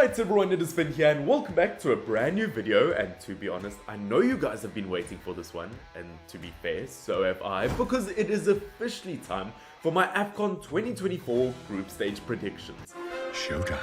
Alright everyone, it is Finn here and welcome back to a brand new video. And to be honest, I know you guys have been waiting for this one, and to be fair, so have I, because it is officially time for my Afcon 2024 group stage predictions. Showtime.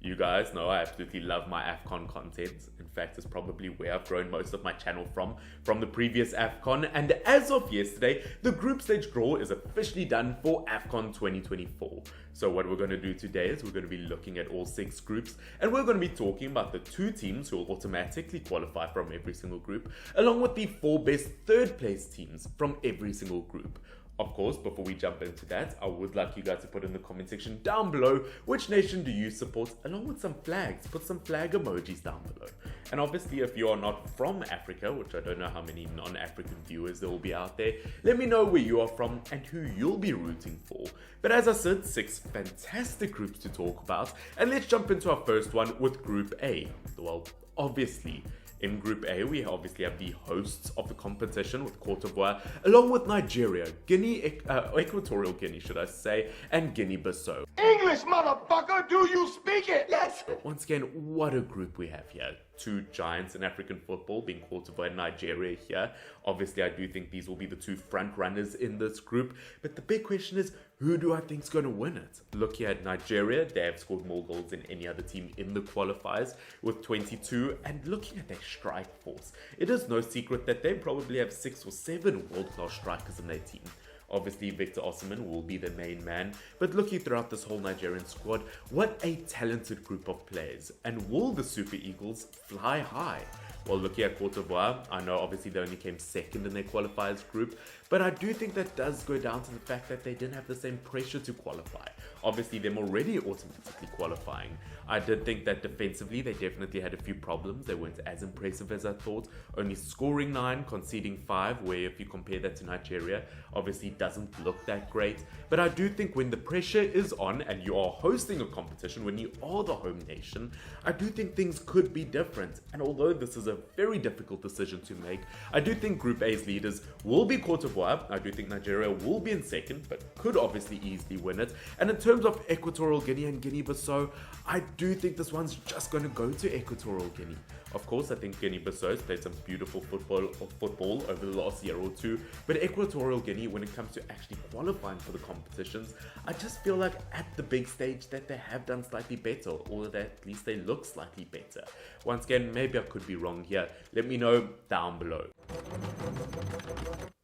You guys know I absolutely love my Afcon content. In fact, it's probably where I've grown most of my channel from the previous Afcon. And as of yesterday, the group stage draw is officially done for Afcon 2024. So what we're going to do today is we're going to be looking at all 6 groups, and we're going to be talking about the 2 teams who will automatically qualify from every single group, along with the 4 best third place teams from every single group. Of course, before we jump into that, I would like you guys to put in the comment section down below which nation do you support, along with some flags. Put some flag emojis down below. And obviously, if you are not from Africa, which I don't know how many non-African viewers there will be out there, let me know where you are from and who you'll be rooting for. But as I said, 6 fantastic groups to talk about, and let's jump into our first one with Group A. Well, obviously, in Group A, we obviously have the hosts of the competition with Cote d'Ivoire, along with Nigeria, Equatorial Guinea, should I say, and Guinea-Bissau. English, motherfucker! Do you speak it? Yes! Once again, what a group we have here. 2 giants in African football, being Cote d'Ivoire and Nigeria here. Obviously, I do think these will be the 2 front runners in this group. But the big question is, who do I think is going to win it? Looking at Nigeria, they have scored more goals than any other team in the qualifiers with 22. And looking at their strike force, it is no secret that they probably have 6 or 7 world-class strikers in their team. Obviously, Victor Osimhen will be the main man, but looking throughout this whole Nigerian squad, what a talented group of players. And will the Super Eagles fly high? Well, looking at Cote d'Ivoire, I know obviously they only came second in their qualifiers group, but I do think that does go down to the fact that they didn't have the same pressure to qualify. Obviously, them already automatically qualifying. I did think that defensively, they definitely had a few problems. They weren't as impressive as I thought. Only scoring 9, conceding 5, where if you compare that to Nigeria, obviously doesn't look that great. But I do think when the pressure is on and you are hosting a competition, when you are the home nation, I do think things could be different. And although this is a very difficult decision to make, I do think Group A's leaders will be Cote d'Ivoire. I do think Nigeria will be in second, but could obviously easily win it. And in terms of Equatorial Guinea and Guinea-Bissau, I do think this one's just going to go to Equatorial Guinea. Of course, I think Guinea-Bissau has played some beautiful football over the last year or 2, but Equatorial Guinea, when it comes to actually qualifying for the competitions, I just feel like at the big stage that they have done slightly better, or that at least they look slightly better. Once again, maybe I could be wrong here. Let me know down below.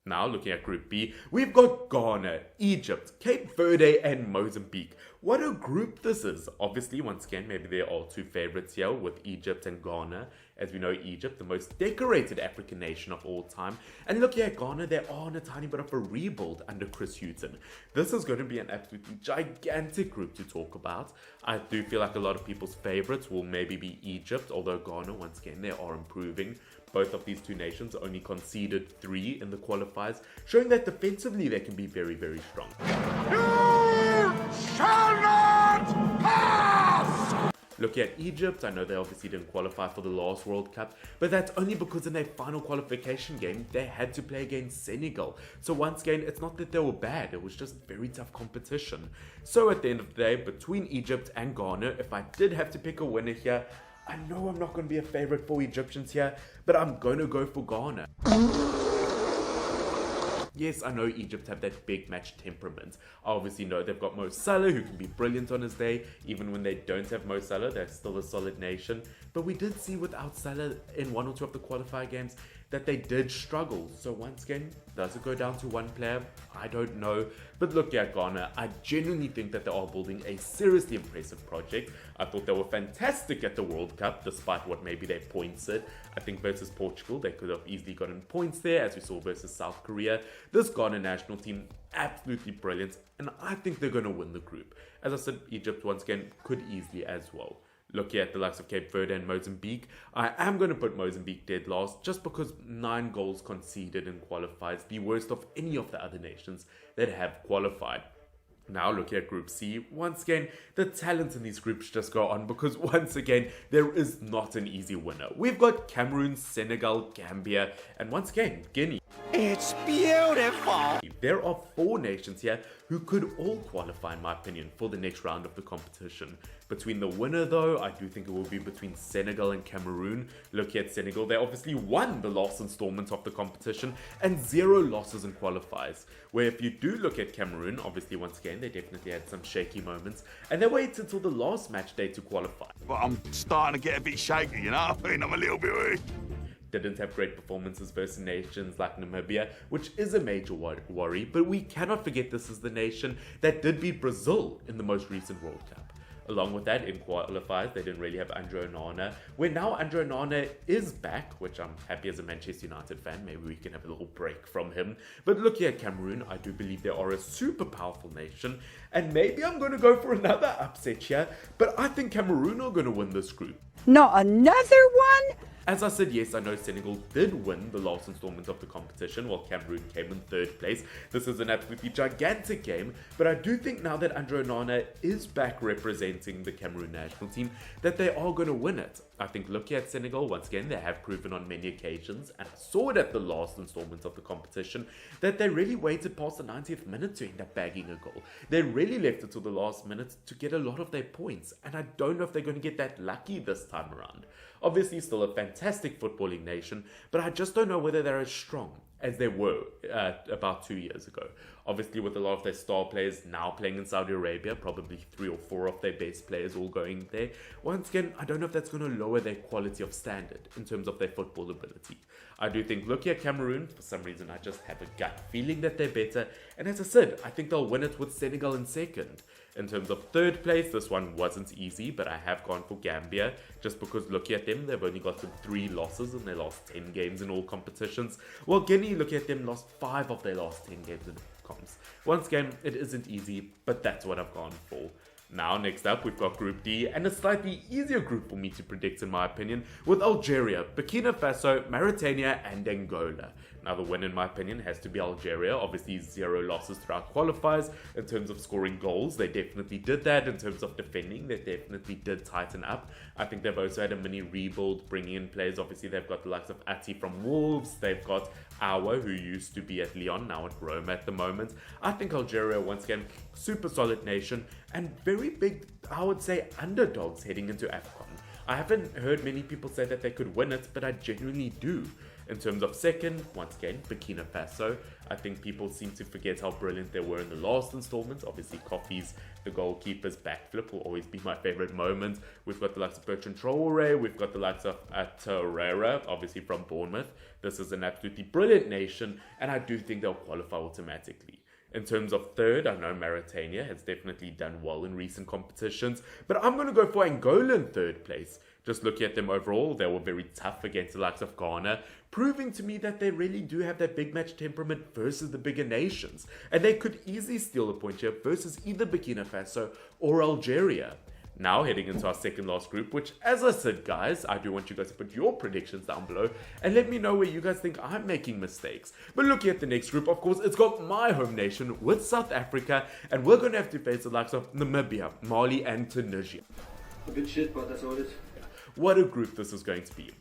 Now, looking at Group B, we've got Ghana, Egypt, Cape Verde, and Mozambique. What a group this is. Obviously, once again, maybe there are 2 favorites here with Egypt and Ghana. As we know, Egypt, the most decorated African nation of all time. And looking at Ghana, they are on a tiny bit of a rebuild under Chris Hughton. This is going to be an absolutely gigantic group to talk about. I do feel like a lot of people's favorites will maybe be Egypt, although Ghana, once again, they are improving. Both of these 2 nations only conceded 3 in the qualifiers, showing that defensively they can be very, very strong. You shall not pass! Looking at Egypt, I know they obviously didn't qualify for the last World Cup, but that's only because in their final qualification game, they had to play against Senegal. So once again, it's not that they were bad, it was just very tough competition. So at the end of the day, between Egypt and Ghana, if I did have to pick a winner here, I know I'm not going to be a favorite for Egyptians here, but I'm going to go for Ghana. Yes, I know Egypt have that big match temperament. I obviously know they've got Mo Salah, who can be brilliant on his day. Even when they don't have Mo Salah, they're still a solid nation. But we did see without Salah in 1 or 2 of the qualifier games that they did struggle. So once again, does it go down to 1 player? I don't know. But look at Ghana, I genuinely think that they are building a seriously impressive project. I thought they were fantastic at the World Cup, despite what maybe their points said. I think versus Portugal, they could have easily gotten points there, as we saw versus South Korea. This Ghana national team, absolutely brilliant, and I think they're going to win the group. As I said, Egypt, once again, could easily as well. Looking at the likes of Cape Verde and Mozambique, I am going to put Mozambique dead last just because 9 goals conceded in qualifiers, the worst of any of the other nations that have qualified. Now looking at Group C, once again, the talent in these groups just go on because once again, there is not an easy winner. We've got Cameroon, Senegal, Gambia, and once again, Guinea. It's beautiful. There are 4 nations here who could all qualify, in my opinion, for the next round of the competition. Between the winner, though, I do think it will be between Senegal and Cameroon. Look at Senegal. They obviously won the last installment of the competition and 0 losses in qualifiers. Where if you do look at Cameroon, obviously, once again, they definitely had some shaky moments. And they waited until the last match day to qualify. But I'm starting to get a bit shaky, you know? I mean, I'm a little bit... Didn't have great performances versus nations like Namibia, which is a major worry, but we cannot forget this is the nation that did beat Brazil in the most recent World Cup. Along with that, in qualifiers, they didn't really have Andre Onana, where now Andre Onana is back, which I'm happy as a Manchester United fan, maybe we can have a little break from him. But looking at Cameroon, I do believe they are a super powerful nation, and maybe I'm going to go for another upset here, but I think Cameroon are going to win this group. Not another one? As I said, yes, I know Senegal did win the last installment of the competition, while Cameroon came in 3rd place. This is an absolutely gigantic game, but I do think now that Andre Onana is back representing the Cameroon national team, that they are going to win it. I think looking at Senegal, once again, they have proven on many occasions, and I saw it at the last installment of the competition, that they really waited past the 90th minute to end up bagging a goal. They really left it till the last minute to get a lot of their points, and I don't know if they're going to get that lucky this time around. Obviously, still a fantastic footballing nation, but I just don't know whether they're as strong as they were about 2 years ago. Obviously, with a lot of their star players now playing in Saudi Arabia, probably 3 or 4 of their best players all going there. Once again, I don't know if that's going to lower their quality of standard in terms of their football ability. I do think, looking at Cameroon, for some reason, I just have a gut feeling that they're better. And as I said, I think they'll win it with Senegal in 2nd. In terms of 3rd place, this one wasn't easy, but I have gone for Gambia, just because looking at them, they've only gotten 3 losses in their last 10 games in all competitions, while Guinea, looking at them, lost 5 of their last 10 games in comps. Once again, it isn't easy, but that's what I've gone for. Now, next up, we've got Group D, and a slightly easier group for me to predict in my opinion, with Algeria, Burkina Faso, Mauritania, and Angola. Now, the win, in my opinion, has to be Algeria. Obviously, 0 losses throughout qualifiers. In terms of scoring goals, they definitely did that. In terms of defending, they definitely did tighten up. I think they've also had a mini rebuild, bringing in players. Obviously, they've got the likes of Ati from Wolves. They've got Aouar, who used to be at Lyon, now at Rome at the moment. I think Algeria, once again, super solid nation, and very big, I would say, underdogs heading into Afcon. I haven't heard many people say that they could win it, but I genuinely do. In terms of 2nd, once again, Burkina Faso. I think people seem to forget how brilliant they were in the last installment. Obviously, Kofi's, the goalkeeper's backflip will always be my favorite moment. We've got the likes of Bertrand Traoré. We've got the likes of Torreira, obviously from Bournemouth. This is an absolutely brilliant nation, and I do think they'll qualify automatically. In terms of 3rd, I know Mauritania has definitely done well in recent competitions, but I'm going to go for Angola in 3rd place. Just looking at them overall, they were very tough against the likes of Ghana, proving to me that they really do have that big match temperament versus the bigger nations. And they could easily steal a point here versus either Burkina Faso or Algeria. Now heading into our 2nd last group, which, as I said, guys, I do want you guys to put your predictions down below and let me know where you guys think I'm making mistakes. But looking at the next group, of course, it's got my home nation with South Africa, and we're going to have to face the likes of Namibia, Mali, and Tunisia. A bit shit, but that's all it is. What a group this is going to be.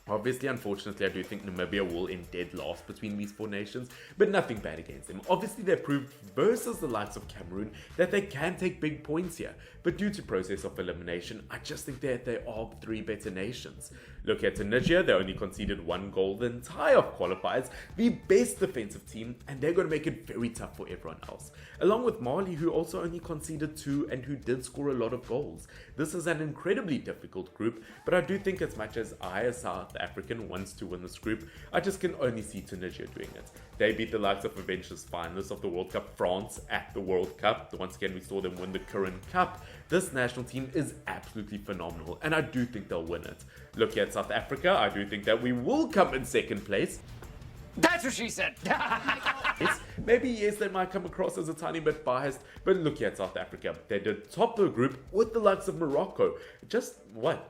Obviously, unfortunately, I do think Namibia will end dead last between these 4 nations, but nothing bad against them. Obviously, they proved versus the likes of Cameroon that they can take big points here, but due to process of elimination, I just think that they are 3 better nations. Look at Tunisia, they only conceded 1 goal the entire qualifiers, the best defensive team, and they're going to make it very tough for everyone else. Along with Mali, who also only conceded 2 and who did score a lot of goals. This is an incredibly difficult group, but I do think as much as I, as South African, wants to win this group, I just can only see Tunisia doing it. They beat the likes of Adventures finalists of the World Cup, France, at the World Cup. Once again, we saw them win the current cup. This national team is absolutely phenomenal, and I do think they'll win it. Look at South Africa, I do think that we will come in 2nd place. That's what she said. Maybe, yes, they might come across as a tiny bit biased, but look at South Africa. They did top the group with the likes of Morocco. Just,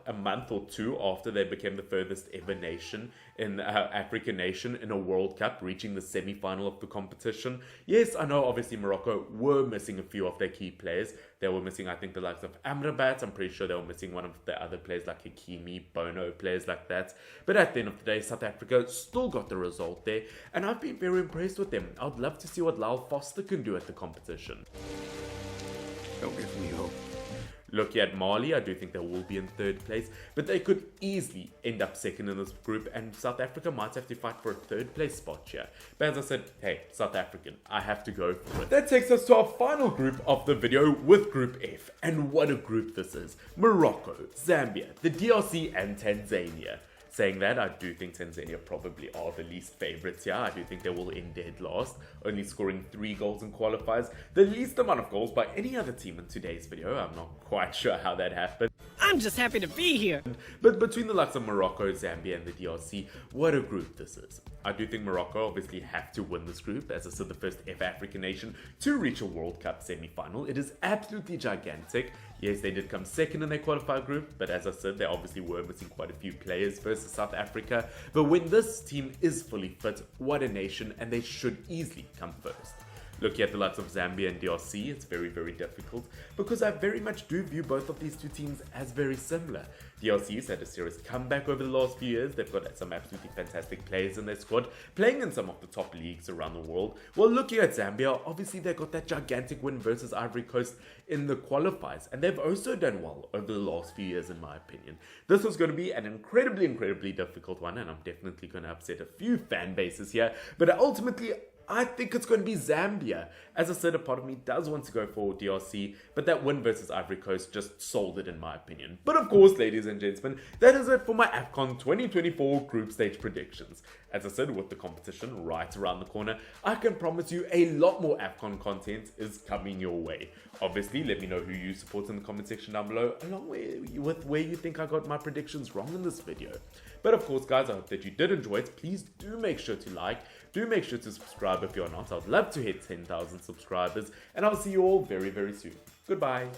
a month or 2 after they became the furthest ever nation in African nation in a World Cup, reaching the semi-final of the competition. Yes, I know, obviously, Morocco were missing a few of their key players, They were missing, I think, the likes of Amrabat. I'm pretty sure they were missing one of the other players like Hakimi, Bono, players like that. But at the end of the day, South Africa still got the result there, and I've been very impressed with them. I'd love to see what Lyle Foster can do at the competition. Don't give me hope. Looking at Mali, I do think they will be in third place, but they could easily end up second in this group, and South Africa might have to fight for a third place spot here. But as I said, hey, South African, I have to go for it. That takes us to our final group of the video with Group F, and what a group this is. Morocco, Zambia, the DRC, and Tanzania. Saying that, I do think Tanzania probably are the least favourites here. I do think they will end dead last, only scoring 3 goals in qualifiers, the least amount of goals by any other team in today's video. I'm not quite sure how that happened. I'm just happy to be here. But between the likes of Morocco, Zambia, and the DRC, what a group this is. I do think Morocco obviously have to win this group, as I said, the first ever African nation to reach a World Cup semi-final. It is absolutely gigantic. Yes, they did come second in their qualifier group, but as I said, they obviously were missing quite a few players versus South Africa. But when this team is fully fit, what a nation, and they should easily come first. Looking at the likes of Zambia and DRC, it's very, very difficult because I very much do view both of these two teams as very similar. DRC's had a serious comeback over the last few years. They've got some absolutely fantastic players in their squad, playing in some of the top leagues around the world. While looking at Zambia, obviously they got that gigantic win versus Ivory Coast in the qualifiers, and they've also done well over the last few years in my opinion. This was going to be an incredibly difficult one, and I'm definitely going to upset a few fan bases here, but ultimately I think it's going to be Zambia. As I said, a part of me does want to go for DRC, but that win versus Ivory Coast just sold it in my opinion. But of course, ladies and gentlemen, that is it for my Afcon 2024 group stage predictions. As I said, with the competition right around the corner, I can promise you a lot more Afcon content is coming your way. Obviously, let me know who you support in the comment section down below, along with where you think I got my predictions wrong in this video. But of course, guys, I hope that you did enjoy it. Please do make sure to like, do make sure to subscribe if you're not. I'd love to hit 10,000 subscribers, and I'll see you all very, very soon. Goodbye.